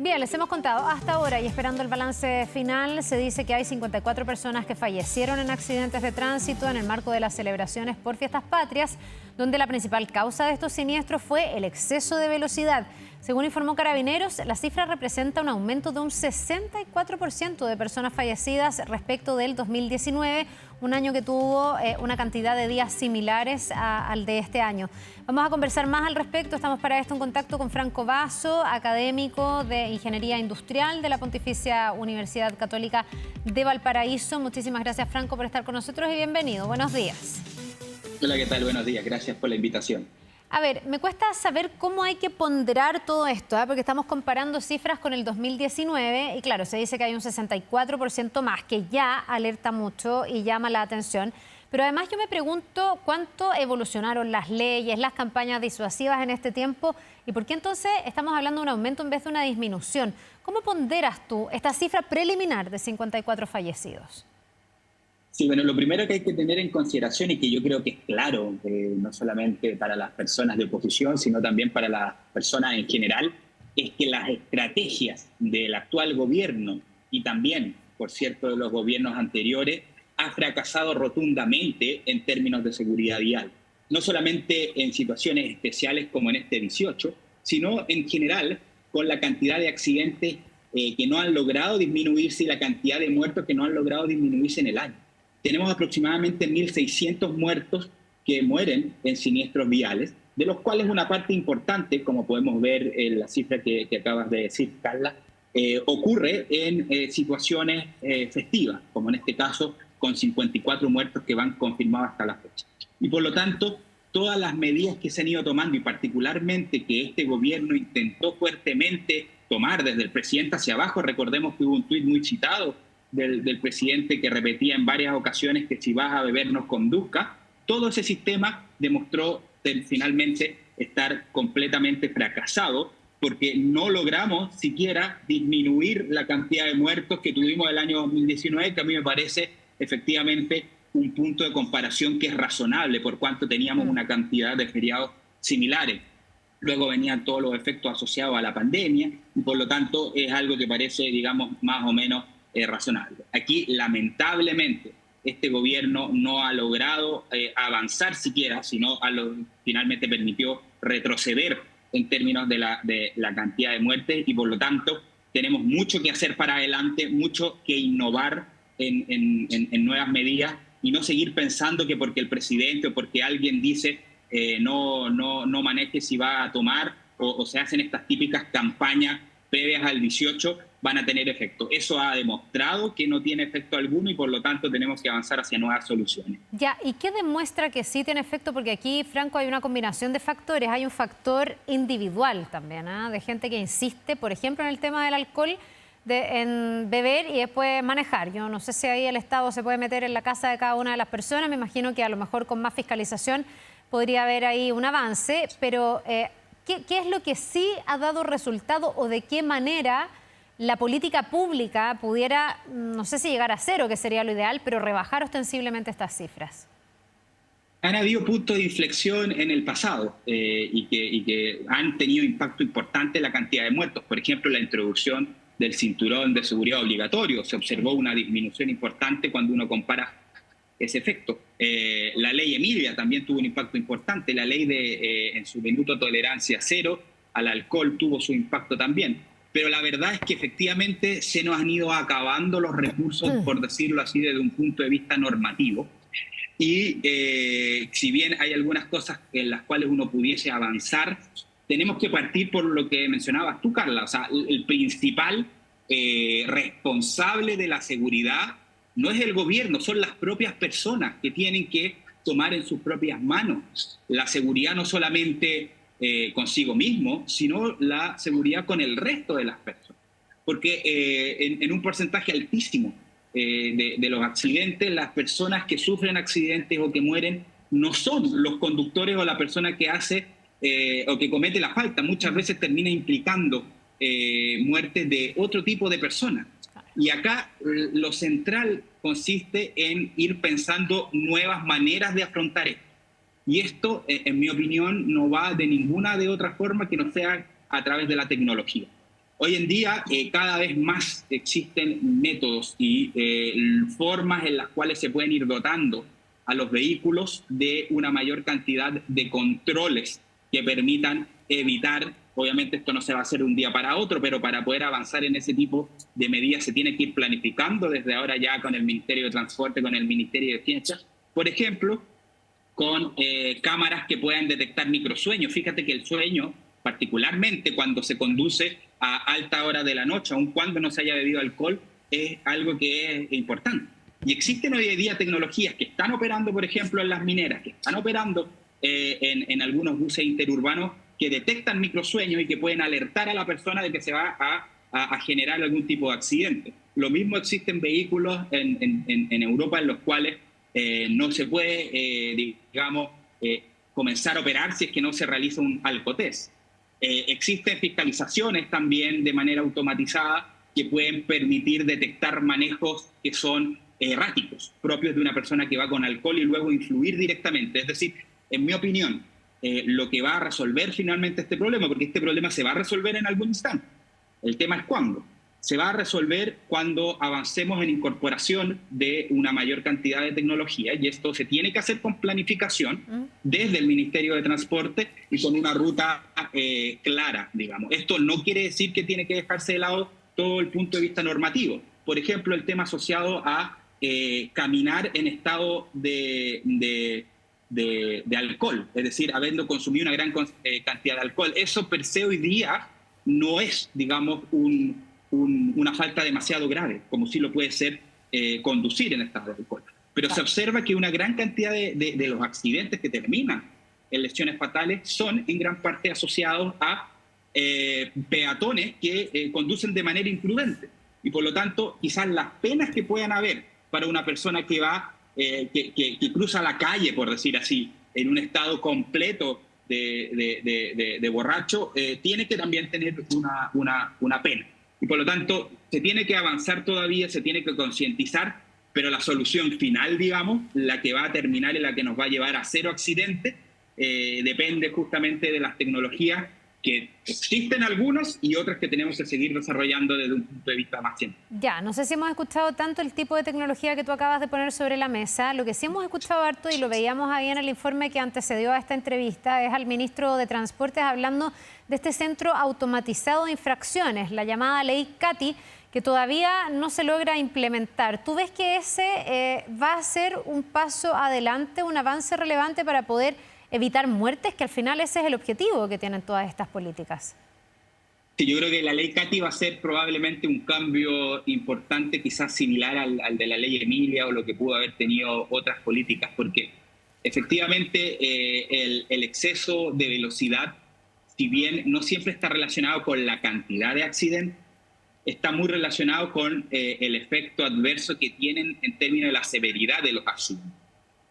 Bien, les hemos contado hasta ahora y esperando el balance final, se dice que hay 54 personas que fallecieron en accidentes de tránsito en el marco de las celebraciones por Fiestas Patrias, donde la principal causa de estos siniestros fue el exceso de velocidad. Según informó Carabineros, la cifra representa un aumento de un 64% de personas fallecidas respecto del 2019, un año que tuvo una cantidad de días similares al de este año. Vamos a conversar más al respecto. Estamos para esto en contacto con Franco Basso, académico de Ingeniería Industrial de la Pontificia Universidad Católica de Valparaíso. Muchísimas gracias, Franco, por estar con nosotros y bienvenido. Buenos días. Hola, ¿qué tal? Buenos días. Gracias por la invitación. A ver, me cuesta saber cómo hay que ponderar todo esto, porque estamos comparando cifras con el 2019 y claro, se dice que hay un 64% más, que ya alerta mucho y llama la atención. Pero además yo me pregunto cuánto evolucionaron las leyes, las campañas disuasivas en este tiempo y por qué entonces estamos hablando de un aumento en vez de una disminución. ¿Cómo ponderas tú esta cifra preliminar de 54 fallecidos? Sí, bueno, lo primero que hay que tener en consideración y que yo creo que es claro, no solamente para las personas de oposición, sino también para las personas en general, es que las estrategias del actual gobierno y también, por cierto, de los gobiernos anteriores, ha fracasado rotundamente en términos de seguridad vial. No solamente en situaciones especiales como en este 18, sino en general con la cantidad de accidentes que no han logrado disminuirse y la cantidad de muertos que no han logrado disminuirse en el año. Tenemos aproximadamente 1.600 muertos que mueren en siniestros viales, de los cuales una parte importante, como podemos ver en la cifra que acabas de decir, Carla, ocurre en situaciones festivas, como en este caso con 54 muertos que van confirmados hasta la fecha. Y por lo tanto, todas las medidas que se han ido tomando y particularmente que este gobierno intentó fuertemente tomar desde el presidente hacia abajo, recordemos que hubo un tuit muy citado del presidente que repetía en varias ocasiones que si vas a beber nos conduzca, todo ese sistema demostró finalmente estar completamente fracasado porque no logramos siquiera disminuir la cantidad de muertos que tuvimos el año 2019, que a mí me parece efectivamente un punto de comparación que es razonable por cuanto teníamos una cantidad de feriados similares. Luego venían todos los efectos asociados a la pandemia y por lo tanto es algo que parece, digamos, más o menos razonable. Aquí, lamentablemente, este gobierno no ha logrado avanzar siquiera, sino finalmente permitió retroceder en términos de la cantidad de muertes y por lo tanto tenemos mucho que hacer para adelante, mucho que innovar en nuevas medidas y no seguir pensando que porque el presidente o porque alguien dice no maneje si va a tomar o se hacen estas típicas campañas previas al 18 van a tener efecto. Eso ha demostrado que no tiene efecto alguno y por lo tanto tenemos que avanzar hacia nuevas soluciones. Ya, ¿y qué demuestra que sí tiene efecto? Porque aquí, Franco, hay una combinación de factores. Hay un factor individual también, de gente que insiste, por ejemplo, en el tema del alcohol, en beber y después manejar. Yo no sé si ahí el Estado se puede meter en la casa de cada una de las personas. Me imagino que a lo mejor con más fiscalización podría haber ahí un avance, pero ¿qué es lo que sí ha dado resultado o de qué manera la política pública pudiera, no sé si llegar a cero, que sería lo ideal, pero rebajar ostensiblemente estas cifras? Han habido puntos de inflexión en el pasado y que han tenido impacto importante en la cantidad de muertos. Por ejemplo, la introducción del cinturón de seguridad obligatorio. Se observó una disminución importante cuando uno compara ese efecto. La ley Emilia también tuvo un impacto importante. La ley en su minuto tolerancia cero al alcohol tuvo su impacto también. Pero la verdad es que efectivamente se nos han ido acabando los recursos, por decirlo así, desde un punto de vista normativo. Y si bien hay algunas cosas en las cuales uno pudiese avanzar, tenemos que partir por lo que mencionabas tú, Carla. O sea, el principal responsable de la seguridad no es el gobierno, son las propias personas que tienen que tomar en sus propias manos la seguridad no solamente consigo mismo, sino la seguridad con el resto de las personas. Porque en un porcentaje altísimo de los accidentes, las personas que sufren accidentes o que mueren no son los conductores o la persona que hace o que comete la falta. Muchas veces termina implicando muertes de otro tipo de personas. Y acá lo central consiste en ir pensando nuevas maneras de afrontar esto. Y esto, en mi opinión, no va de ninguna de otra forma que no sea a través de la tecnología. Hoy en día cada vez más existen métodos y formas en las cuales se pueden ir dotando a los vehículos de una mayor cantidad de controles que permitan evitar, obviamente esto no se va a hacer de un día para otro, pero para poder avanzar en ese tipo de medidas se tiene que ir planificando desde ahora ya con el Ministerio de Transporte, con el Ministerio de Ciencia, por ejemplo, con cámaras que puedan detectar microsueños. Fíjate que el sueño, particularmente cuando se conduce a alta hora de la noche, aun cuando no se haya bebido alcohol, es algo que es importante. Y existen hoy en día tecnologías que están operando, por ejemplo, en las mineras, que están operando en algunos buses interurbanos que detectan microsueños y que pueden alertar a la persona de que se va a generar algún tipo de accidente. Lo mismo existen vehículos en Europa en los cuales no se puede, comenzar a operar si es que no se realiza un alcotest. Existen fiscalizaciones también de manera automatizada que pueden permitir detectar manejos que son erráticos, propios de una persona que va con alcohol y luego influir directamente. Es decir, en mi opinión, lo que va a resolver finalmente este problema, porque este problema se va a resolver en algún instante. El tema es cuándo. Se va a resolver cuando avancemos en incorporación de una mayor cantidad de tecnología, y esto se tiene que hacer con planificación desde el Ministerio de Transporte y con una ruta clara, digamos. Esto no quiere decir que tiene que dejarse de lado todo el punto de vista normativo. Por ejemplo, el tema asociado a caminar en estado de alcohol, es decir, habiendo consumido una gran cantidad de alcohol. Eso per se hoy día no es, digamos, una falta demasiado grave, como sí lo puede ser conducir en estado de alcohol. Pero se observa que una gran cantidad de los accidentes que terminan en lesiones fatales son en gran parte asociados a peatones que conducen de manera imprudente. Y por lo tanto, quizás las penas que puedan haber para una persona que va, que cruza la calle, por decir así, en un estado completo de borracho, tiene que también tener una pena. Y por lo tanto, se tiene que avanzar todavía, se tiene que concientizar, pero la solución final, digamos, la que va a terminar y la que nos va a llevar a cero accidentes, depende justamente de las tecnologías que existen algunas y otras que tenemos que seguir desarrollando desde un punto de vista más científico. Ya, no sé si hemos escuchado tanto el tipo de tecnología que tú acabas de poner sobre la mesa. Lo que sí hemos escuchado harto, y lo veíamos ahí en el informe que antecedió a esta entrevista, es al ministro de Transportes hablando de este centro automatizado de infracciones, la llamada ley CATI, que todavía no se logra implementar. ¿Tú ves que ese va a ser un paso adelante, un avance relevante para poder evitar muertes, que al final ese es el objetivo que tienen todas estas políticas? Sí, yo creo que la ley CATI va a ser probablemente un cambio importante, quizás similar al de la ley Emilia o lo que pudo haber tenido otras políticas, porque efectivamente el exceso de velocidad, si bien no siempre está relacionado con la cantidad de accidentes, está muy relacionado con el efecto adverso que tienen en términos de la severidad de los accidentes.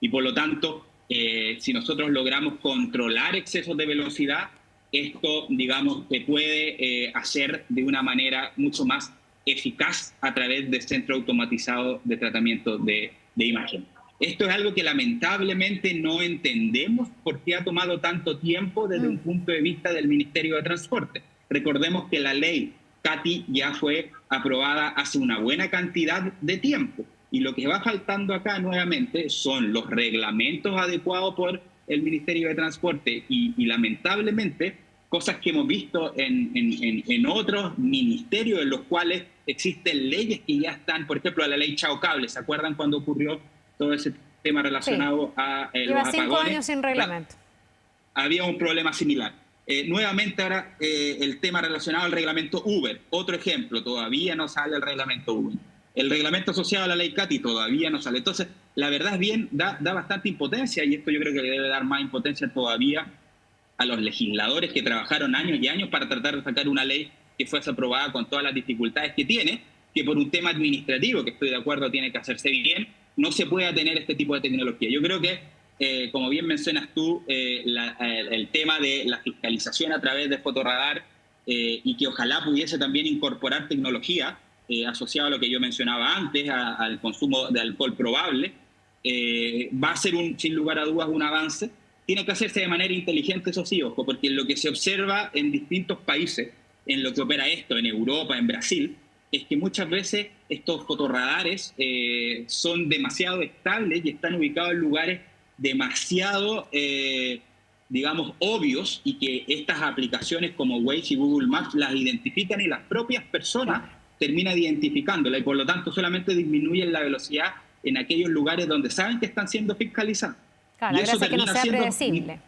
Y por lo tanto, si nosotros logramos controlar excesos de velocidad, esto, digamos, se puede hacer de una manera mucho más eficaz a través del centro automatizado de tratamiento de imagen. Esto es algo que lamentablemente no entendemos por qué ha tomado tanto tiempo desde un punto de vista del Ministerio de Transporte. Recordemos que la ley CATI ya fue aprobada hace una buena cantidad de tiempo. Y lo que va faltando acá nuevamente son los reglamentos adecuados por el Ministerio de Transporte y lamentablemente cosas que hemos visto en otros ministerios en los cuales existen leyes que ya están, por ejemplo, la ley Chao Cable. ¿Se acuerdan cuando ocurrió todo ese tema relacionado a los apagones? Lleva 5 años sin reglamento. Había un problema similar. Nuevamente ahora el tema relacionado al reglamento Uber. Otro ejemplo, todavía no sale el reglamento Uber. El reglamento asociado a la ley CATI todavía no sale. Entonces, la verdad es bien, da bastante impotencia, y esto yo creo que le debe dar más impotencia todavía a los legisladores que trabajaron años y años para tratar de sacar una ley que fuese aprobada con todas las dificultades que tiene, que por un tema administrativo, que estoy de acuerdo, tiene que hacerse bien, no se pueda tener este tipo de tecnología. Yo creo que, como bien mencionas tú, el tema de la fiscalización a través de fotorradar y que ojalá pudiese también incorporar tecnología, asociado a lo que yo mencionaba antes, al consumo de alcohol probable, va a ser sin lugar a dudas un avance. Tiene que hacerse de manera inteligente, eso sí, ojo, porque lo que se observa en distintos países en lo que opera esto en Europa, en Brasil, es que muchas veces estos fotorradares son demasiado estables y están ubicados en lugares demasiado, digamos, obvios, y que estas aplicaciones como Waze y Google Maps las identifican y las propias personas terminan identificándola, y por lo tanto solamente disminuyen la velocidad en aquellos lugares donde saben que están siendo fiscalizados. Claro, Y la eso gracia es que no termina sea siendo predecible.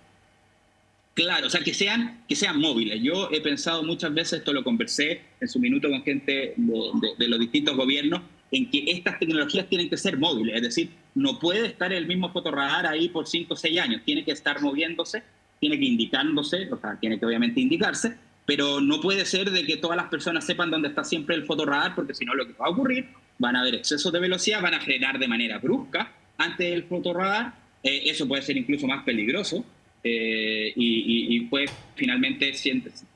Claro, o sea, que sean móviles. Yo he pensado muchas veces, esto lo conversé en su minuto con gente de los distintos gobiernos, en que estas tecnologías tienen que ser móviles. Es decir, no puede estar el mismo fotorradar ahí por 5 o 6 años. Tiene que estar moviéndose, tiene que indicándose, o sea, tiene que obviamente indicarse, pero no puede ser de que todas las personas sepan dónde está siempre el fotorradar, porque si no lo que va a ocurrir, van a haber excesos de velocidad, van a frenar de manera brusca antes del fotorradar. Eso puede ser incluso más peligroso. Y puede finalmente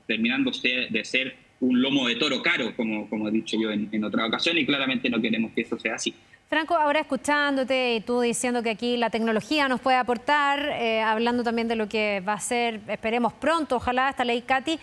terminando de ser un lomo de toro caro, como he dicho yo en otra ocasión, y claramente no queremos que eso sea así. Franco, ahora escuchándote y tú diciendo que aquí la tecnología nos puede aportar, hablando también de lo que va a ser, esperemos pronto, ojalá, esta ley Katy,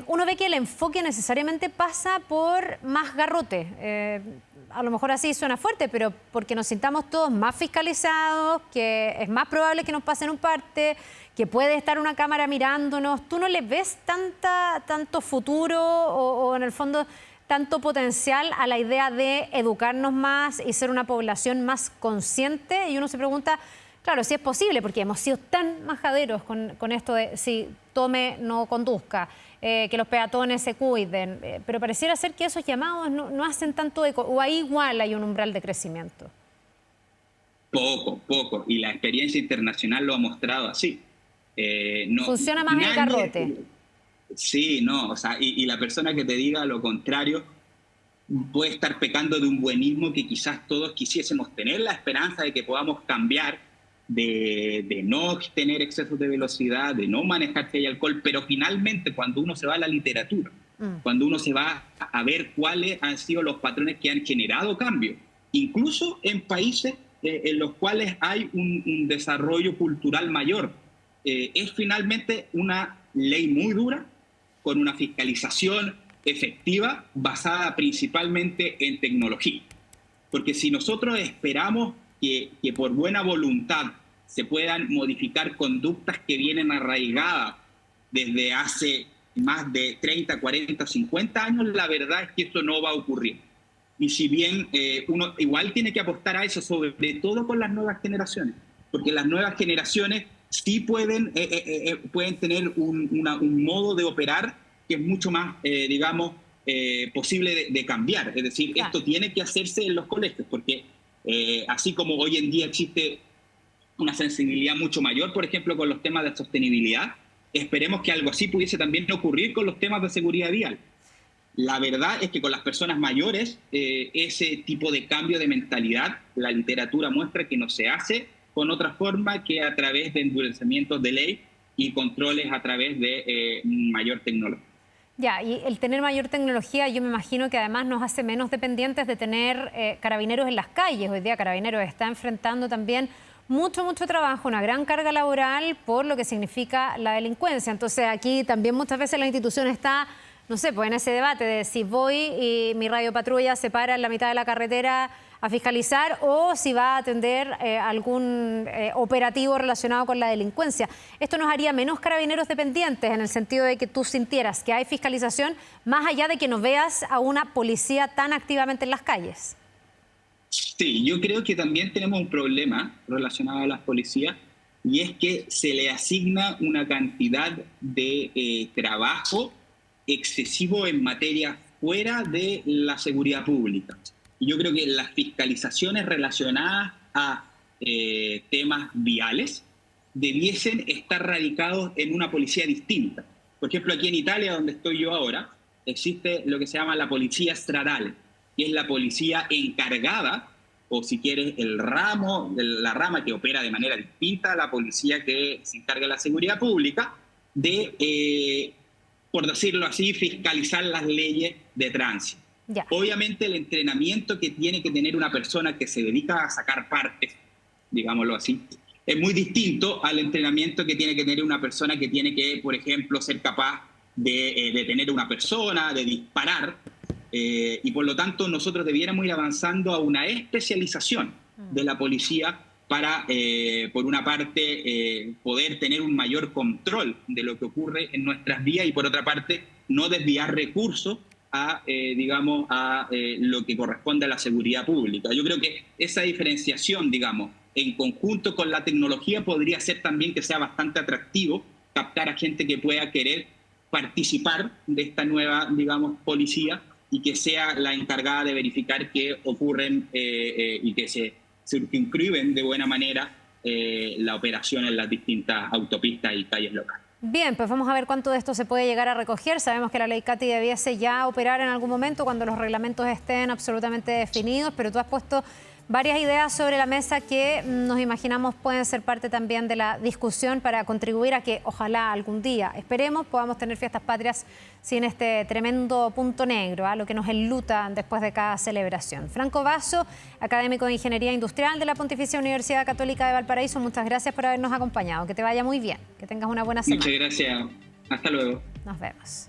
uno ve que el enfoque necesariamente pasa por más garrote. A lo mejor así suena fuerte, pero porque nos sintamos todos más fiscalizados, que es más probable que nos pasen un parte, que puede estar una cámara mirándonos. ¿Tú no le ves tanto futuro o en el fondo tanto potencial a la idea de educarnos más y ser una población más consciente? Y uno se pregunta, claro, si es posible, porque hemos sido tan majaderos con esto de si tome, no conduzca, que los peatones se cuiden, pero pareciera ser que esos llamados no hacen tanto eco, o ahí igual hay un umbral de crecimiento. Poco, y la experiencia internacional lo ha mostrado así. Funciona más el garrote. Sí, no, o sea, y la persona que te diga lo contrario puede estar pecando de un buenismo que quizás todos quisiésemos tener la esperanza de que podamos cambiar, de no tener excesos de velocidad, de no manejar si hay alcohol, pero finalmente cuando uno se va a la literatura, cuando uno se va a ver cuáles han sido los patrones que han generado cambio, incluso en países en los cuales hay un desarrollo cultural mayor, es finalmente una ley muy dura, con una fiscalización efectiva basada principalmente en tecnología. Porque si nosotros esperamos que por buena voluntad se puedan modificar conductas que vienen arraigadas desde hace más de 30, 40, 50 años, la verdad es que eso no va a ocurrir. Y si bien uno igual tiene que apostar a eso, sobre todo con las nuevas generaciones, porque las nuevas generaciones sí pueden tener un modo de operar que es mucho más, digamos, posible de cambiar. Es decir, claro, esto tiene que hacerse en los colegios, porque así como hoy en día existe una sensibilidad mucho mayor, por ejemplo, con los temas de sostenibilidad, esperemos que algo así pudiese también ocurrir con los temas de seguridad vial. La verdad es que con las personas mayores, ese tipo de cambio de mentalidad, la literatura muestra que no se hace con otra forma que a través de endurecimientos de ley y controles a través de mayor tecnología. Ya, y el tener mayor tecnología yo me imagino que además nos hace menos dependientes de tener carabineros en las calles. Hoy día Carabineros está enfrentando también mucho trabajo, una gran carga laboral por lo que significa la delincuencia. Entonces aquí también muchas veces la institución está, no sé, pues en ese debate de si voy y mi radiopatrulla se para en la mitad de la carretera a fiscalizar o si va a atender algún operativo relacionado con la delincuencia. Esto nos haría menos carabineros dependientes en el sentido de que tú sintieras que hay fiscalización más allá de que no veas a una policía tan activamente en las calles. Sí, yo creo que también tenemos un problema relacionado a las policías y es que se le asigna una cantidad de trabajo excesivo en materia fuera de la seguridad pública. Y yo creo que las fiscalizaciones relacionadas a temas viales debiesen estar radicados en una policía distinta. Por ejemplo, aquí en Italia, donde estoy yo ahora, existe lo que se llama la policía stradale, que es la policía encargada, o si quieres, la rama que opera de manera distinta a la policía que se encarga de la seguridad pública, de, por decirlo así, fiscalizar las leyes de tránsito. Ya. Obviamente el entrenamiento que tiene que tener una persona que se dedica a sacar partes, digámoslo así, es muy distinto al entrenamiento que tiene que tener una persona que tiene que, por ejemplo, ser capaz de detener a una persona, de disparar, y por lo tanto nosotros debiéramos ir avanzando a una especialización de la policía para, por una parte, poder tener un mayor control de lo que ocurre en nuestras vías y por otra parte, no desviar recursos a, digamos, a lo que corresponde a la seguridad pública. Yo creo que esa diferenciación, digamos, en conjunto con la tecnología podría ser también que sea bastante atractivo captar a gente que pueda querer participar de esta nueva, digamos, policía y que sea la encargada de verificar que ocurren y que se circunscriben de buena manera la operación en las distintas autopistas y calles locales. Bien, pues vamos a ver cuánto de esto se puede llegar a recoger. Sabemos que la ley CATI debiese ya operar en algún momento cuando los reglamentos estén absolutamente definidos, pero tú has puesto varias ideas sobre la mesa que nos imaginamos pueden ser parte también de la discusión para contribuir a que ojalá algún día, esperemos, podamos tener fiestas patrias sin este tremendo punto negro, lo que nos enluta después de cada celebración. Franco Basso, académico de Ingeniería Industrial de la Pontificia Universidad Católica de Valparaíso, muchas gracias por habernos acompañado. Que te vaya muy bien, que tengas una buena semana. Muchas gracias. Hasta luego. Nos vemos.